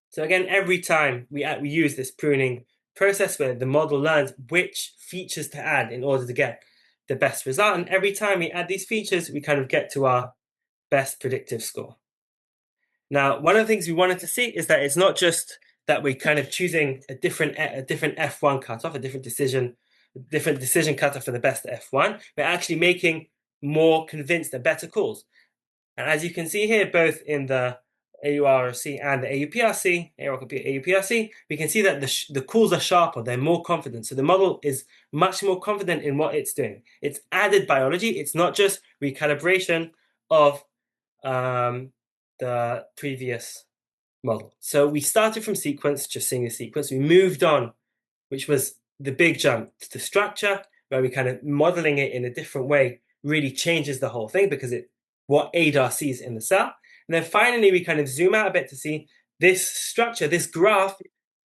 Speaker 1: So again, every time we use this pruning process where the model learns which features to add in order to get the best result, and every time we add these features, we kind of get to our best predictive score. Now, one of the things we wanted to see is that it's not just that we're kind of choosing a different F1 cutoff, a different decision cutoff for the best F1. We're actually making more convinced and better calls. And as you can see here, both in the AURC and the AUPRC, AUPRC, we can see that the calls are sharper, they're more confident. So the model is much more confident in what it's doing. It's added biology, it's not just recalibration of the previous model. So we started from sequence, just seeing the sequence. We moved on, which was the big jump, to structure, where we kind of modeling it in a different way really changes the whole thing because what ADAR sees in the cell. And then finally, we kind of zoom out a bit to see this structure, this graph,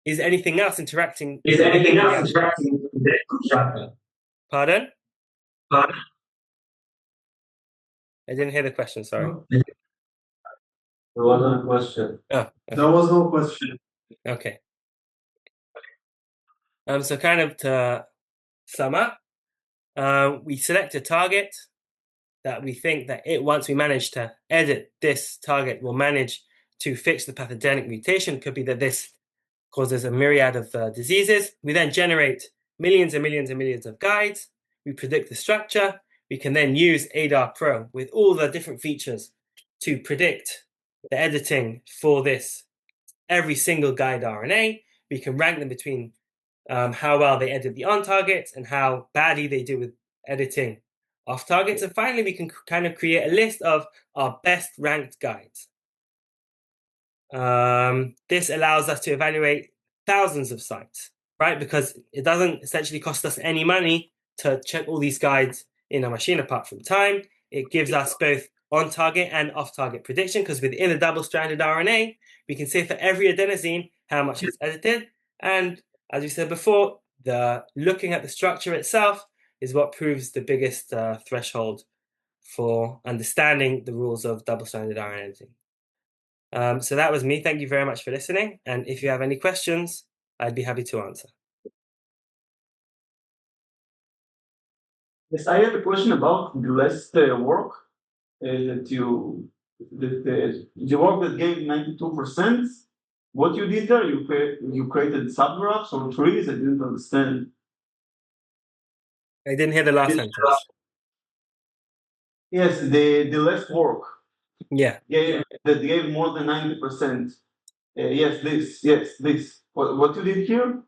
Speaker 1: is anything else interacting with the output. Pardon? I didn't hear the question, sorry.
Speaker 2: There wasn't a question.
Speaker 1: Oh, okay.
Speaker 2: There was no question.
Speaker 1: Okay. So kind of to sum up, we select a target that we think that once we manage to edit this target, will manage to fix the pathogenic mutation. It could be that this causes a myriad of diseases. We then generate millions and millions and millions of guides. We predict the structure. We can then use ADAR Pro with all the different features to predict the editing for this every single guide RNA. We can rank them between how well they edit the on targets and how badly they do with editing off targets. And finally, we can kind of create a list of our best ranked guides. This allows us to evaluate thousands of sites, right? Because it doesn't essentially cost us any money to check all these guides in a machine apart from time. It gives us both on-target and off-target prediction because within a double-stranded RNA, we can say for every adenosine how much is edited. And as we said before, looking at the structure itself is what proves the biggest threshold for understanding the rules of double-stranded RNA editing. So that was me. Thank you very much for listening. And if you have any questions, I'd be happy to answer.
Speaker 2: Yes, I have a question about the last work the work that gave 92%. What you did there, you created subgraphs or trees. I didn't understand.
Speaker 1: I didn't hear the last sentence.
Speaker 2: Yes, the last work.
Speaker 1: Yeah.
Speaker 2: Yeah, that gave more than 90%. Yes, this. What you did here?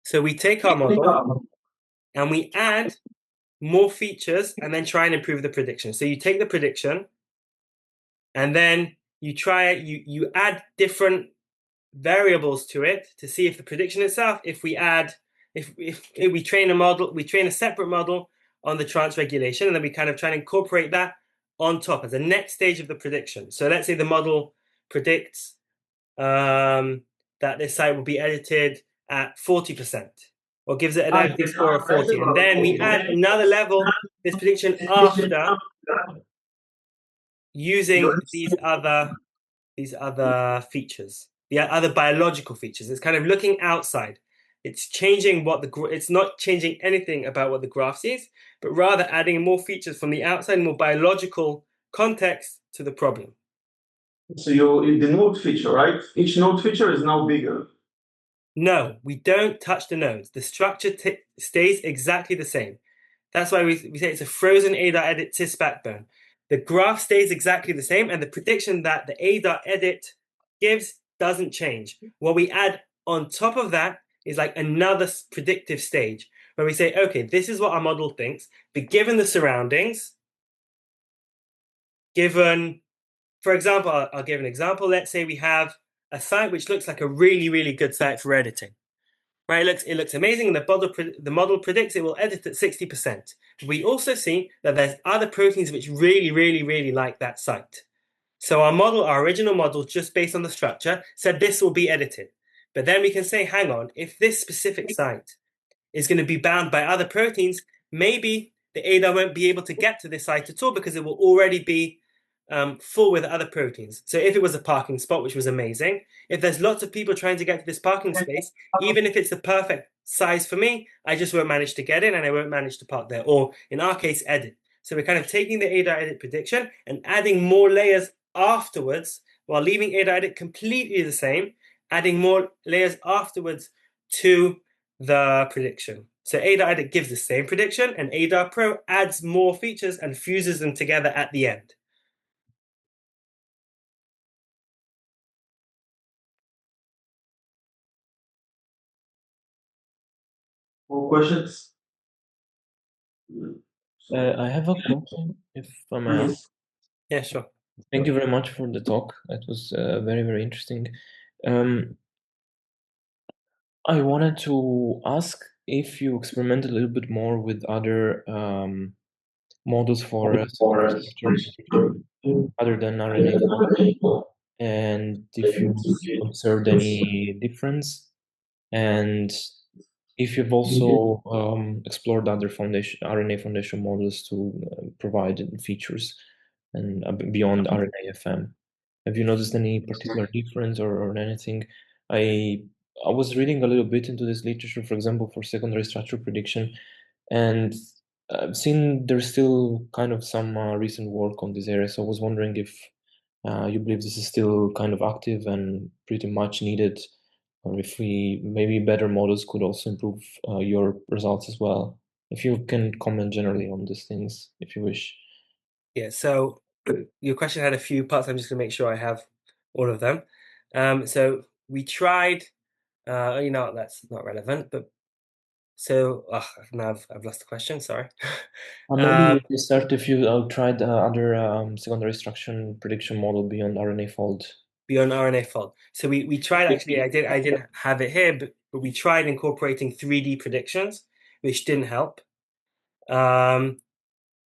Speaker 1: So we take our model and we add more features and then try and improve the prediction. So you take the prediction and then you add different variables to it to see if the prediction itself, if we train a model, we train a separate model on the transregulation, and then we kind of try and incorporate that on top as the next stage of the prediction. So let's say the model predicts that this site will be edited at 40%, or gives it an editing score of 40. And then we add another level, this prediction after, using these other features, the other biological features. It's kind of looking outside. It's changing it's not changing anything about what the graph sees, but rather adding more features from the outside, more biological context to the problem.
Speaker 2: So the node feature, right? Each node feature is now bigger.
Speaker 1: No, we don't touch the nodes. The structure stays exactly the same. That's why we say it's a frozen ADAR edit cis backbone. The graph stays exactly the same, and the prediction that the ADAR edit gives doesn't change. What we add on top of that is like another predictive stage where we say, okay, this is what our model thinks, but given the surroundings, for example, I'll give an example. Let's say we have a site which looks like a really, really good site for editing. Right, it looks amazing, and the model predicts it will edit at 60%. We also see that there's other proteins which really, really, really like that site. So our original model, just based on the structure, said this will be edited. But then we can say, hang on, if this specific site is going to be bound by other proteins, maybe the ADAR won't be able to get to this site at all because it will already be full with other proteins. So if it was a parking spot, which was amazing, if there's lots of people trying to get to this parking space, even if it's the perfect size for me, I just won't manage to get in and I won't manage to park there. Or in our case, edit. So we're kind of taking the ADAR edit prediction and adding more layers afterwards while leaving ADAR edit completely the same, adding more layers afterwards to the prediction. So ADAR edit gives the same prediction and ADAR Pro adds more features and fuses them together at the end.
Speaker 2: More questions?
Speaker 3: I have a question, if I may ask.
Speaker 1: Yeah, sure.
Speaker 3: Thank you very much for the talk. It was very, very interesting. Um, I wanted to ask if you experiment a little bit more with other models for secondary structure prediction other than RNA-fold, and if you observed any difference, and if you've also explored other foundation RNA foundation models to provide features and beyond RNA-FM. Have you noticed any particular difference or anything? I I was reading a little bit into this literature, for example, for secondary structure prediction, and I've seen there's still kind of some recent work on this area. So I was wondering if you believe this is still kind of active and pretty much needed, or if we maybe better models could also improve your results as well. If you can comment generally on these things, if you wish.
Speaker 1: Yeah, so your question had a few parts. I'm just going to make sure I have all of them. So we tried, that's not relevant, but so now I've lost the question, sorry.
Speaker 3: Maybe
Speaker 1: Um,
Speaker 3: we can start if you tried other secondary structure prediction model beyond RNA fold.
Speaker 1: Beyond RNA fold. So we tried actually, I didn't have it here, but we tried incorporating 3D predictions, which didn't help.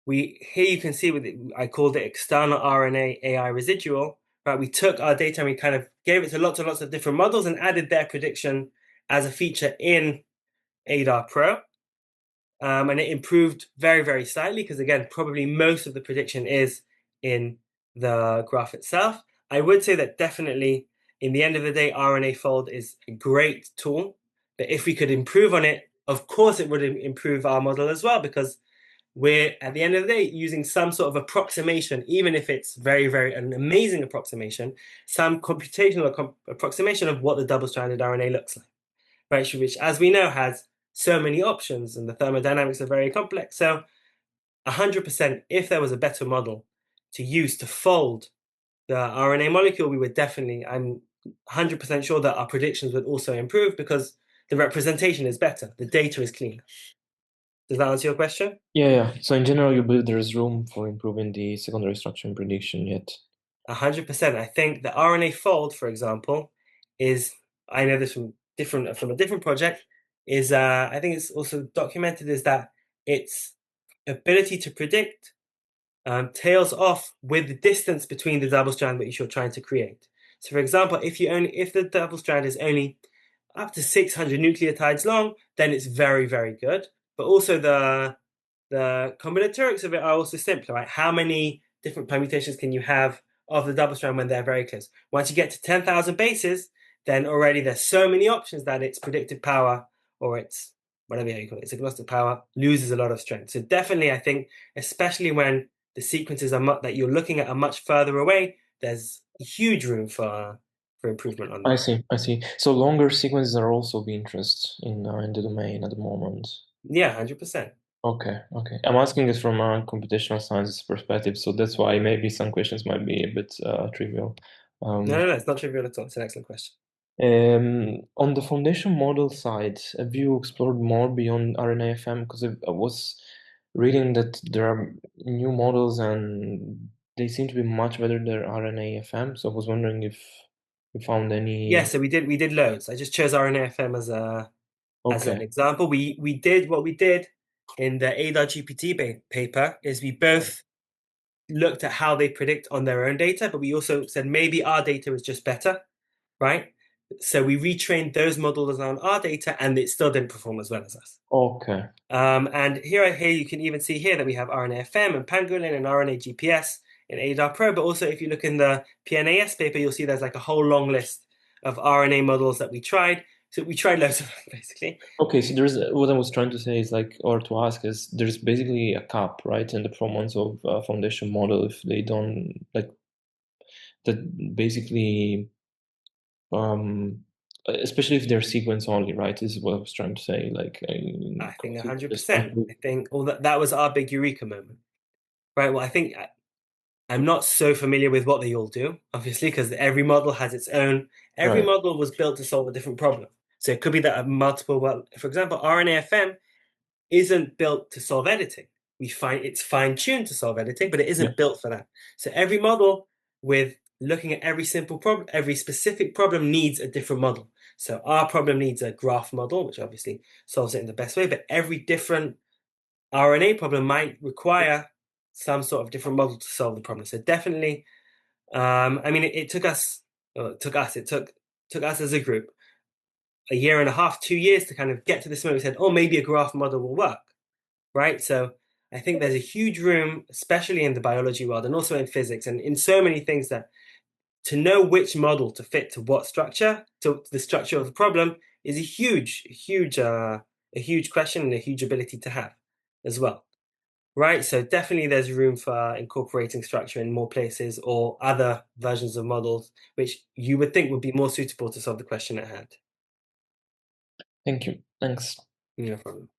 Speaker 1: We here you can see with it, I called it external RNA AI residual, right? We took our data and we kind of gave it to lots and lots of different models and added their prediction as a feature in ADAR Pro. And it improved very, very slightly because again, probably most of the prediction is in the graph itself. I would say that definitely in the end of the day, RNA fold is a great tool, but if we could improve on it, of course it would improve our model as well because we're at the end of the day using some sort of approximation, even if it's very, very an amazing approximation, some computational approximation of what the double-stranded RNA looks like, right? Which, as we know, has so many options, and the thermodynamics are very complex. So, 100%, if there was a better model to use to fold the RNA molecule, we would definitely. I'm 100% sure that our predictions would also improve because the representation is better, the data is cleaner. Does that answer your question?
Speaker 3: Yeah, yeah. So in general, you believe there is room for improving the secondary structure and prediction yet?
Speaker 1: 100%. I think the RNA fold, for example, is I know this from a different project, is I think it's also documented is that its ability to predict tails off with the distance between the double strand which you're trying to create. So for example, if the double strand is only up to 600 nucleotides long, then it's very, very good. But also the combinatorics of it are also simpler, right? How many different permutations can you have of the double strand when they're very close? Once you get to 10,000 bases, then already there's so many options that its predictive power or its whatever you call it, its agnostic power loses a lot of strength. So definitely, I think, especially when the sequences are that you're looking at are much further away, there's huge room for improvement on
Speaker 3: I
Speaker 1: that.
Speaker 3: see, I see. So longer sequences are also of interest in the domain at the moment.
Speaker 1: Yeah, 100%.
Speaker 3: Okay, okay. I'm asking this from a computational science perspective, so that's why maybe some questions might be a bit trivial.
Speaker 1: No,
Speaker 3: Um,
Speaker 1: no, no, it's not trivial at all. It's an excellent question.
Speaker 3: on the foundation model side, have you explored more beyond RNA-FM? Because I was reading that there are new models and they seem to be much better than RNA-FM. So I was wondering if you found
Speaker 1: Yeah,
Speaker 3: any.
Speaker 1: so we did loads. I just chose RNA-FM as an
Speaker 3: Okay.
Speaker 1: example. We did what we did in the ADAR GPT paper is we both looked at how they predict on their own data, but we also said maybe our data is just better, right? So we retrained those models on our data, and it still didn't perform as well as us.
Speaker 3: Okay.
Speaker 1: And here you can even see here that we have RNA-FM and pangolin and RNA-GPS in ADAR Pro, but also if you look in the PNAS paper, you'll see there's like a whole long list of RNA models that we tried. So we tried loads of them, basically.
Speaker 3: Okay, so there's what I was trying to say is like, or to ask is there's basically a cap, right, in the performance of foundation model if they don't like that basically, um, especially if they're sequence only, right? This is what I was trying to say. Like,
Speaker 1: I think
Speaker 3: just
Speaker 1: 100%. I think all that was our big eureka moment, right? Well, I think I'm not so familiar with what they all do, obviously, because every
Speaker 3: right.
Speaker 1: model was built to solve a different problem. So it could be that well, for example, RNA-FM isn't built to solve editing. It's fine-tuned to solve editing, but it
Speaker 3: Yeah.
Speaker 1: isn't built for that. So every model with looking at every simple problem. Every specific problem needs a different model. So our problem needs a graph model, which obviously solves it in the best way, but every different RNA problem might require some sort of different model to solve the problem. So definitely, I mean, it took us as a group a year and a half, 2 years to kind of get to this moment. We said, oh, maybe a graph model will work, right? So I think there's a huge room, especially in the biology world and also in physics and in so many things, that to know which model to fit to what structure, to the structure of the problem, is a huge question and a huge ability to have as well. Right, so definitely there's room for incorporating structure in more places or other versions of models, which you would think would be more suitable to solve the question at hand.
Speaker 3: Thank you. Thanks.
Speaker 1: No problem.